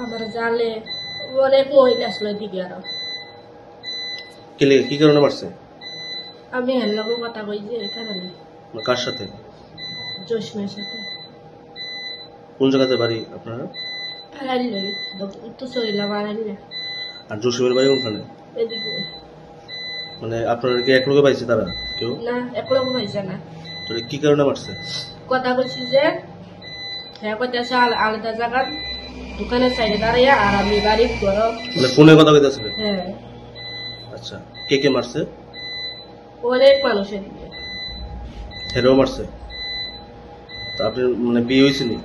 আমার জালে অনেক মহিলা আসলো দিকে আরো কি কারণে মারছে? আমি হের লগে কথা কই যে এই কারণে। কার সাথে? জোসমের সাথে। কোন জায়গাতে বাড়ি আপনারা? আড়াইলে তো চলিলাম আড়াইলে। আর জোসমের বাড়ি কোনখানে? এদিকে। মানে আপনারা কি এক লগে পাইছে তারা কেউ? না, এক লগে পাইছে না। তো কি কারণে মারছে? কথা কইছি যে হ্যাঁ কইতাছে আলাদা জায়গা দোকানের সাইডে দাঁড়িয়ে আর আমি গাড়ির ঘর। মানে ফোনে কথা কইতাছিলেন? হ্যাঁ। আচ্ছা, কে মারছে? অনেক মানুষের দিকে। হেরো মারছে? তা আপনি মানে বিয়ে হয়েছেনি?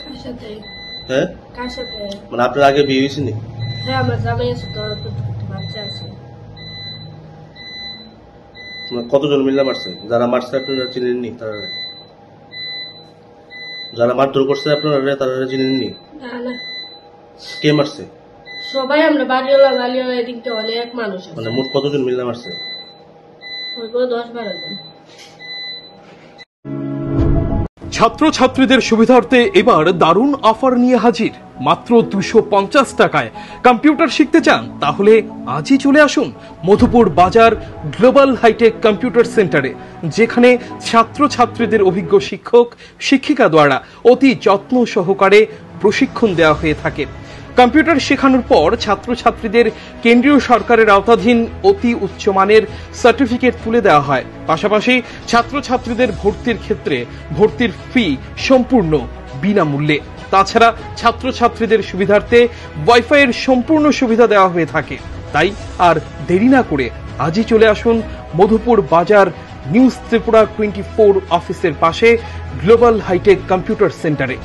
কার সাথে? হ্যাঁ, কার সাথে? মানে আপনার আগে বিয়ে হয়েছেনি? হ্যাঁ, আমার জামাই আছে, তো বাচ্চা আছে। কতজন মিলে মারছে? যারা মারছে আপনারা চিনেননি? তারা যারা মারধর করছে আপনারা তারা চিনেননি? না না। কে মারছে? সবাই আমরা বাড়িওয়ালা এদিক দিয়ে অনেক মানুষ আছে। মানে মোট কতজন মিলে মারছে? 10-12 জন। ছাত্রছাত্রীদের সুবিধার্থে এবার দারুণ অফার নিয়ে হাজির। মাত্র 250 টাকায় কম্পিউটার শিখতে চান? তাহলে আজই চলে আসুন মধুপুর বাজার গ্লোবাল হাইটেক কম্পিউটার সেন্টারে, যেখানে ছাত্রছাত্রীদের অভিজ্ঞ শিক্ষক শিক্ষিকা দ্বারা অতি যত্ন সহকারে প্রশিক্ষণ দেওয়া হয়ে থাকে। কম্পিউটার শেখানোর পর ছাত্রছাত্রীদের কেন্দ্রীয় সরকারের আওতাধীন অতি উচ্চমানের সার্টিফিকেট তুলে দেওয়া হয়। পাশাপাশি ছাত্রছাত্রীদের ভর্তির ক্ষেত্রে ভর্তির ফি সম্পূর্ণ বিনামূল্যে। তাছাড়া ছাত্রছাত্রীদের সুবিধার্থে ওয়াইফাইয়ের সম্পূর্ণ সুবিধা দেওয়া হয়ে থাকে। তাই আর দেরি না করে আজই চলে আসুন মধুপুর বাজার নিউজ ত্রিপুরা 24 অফিসের পাশে গ্লোবাল হাইটেক কম্পিউটার সেন্টারে।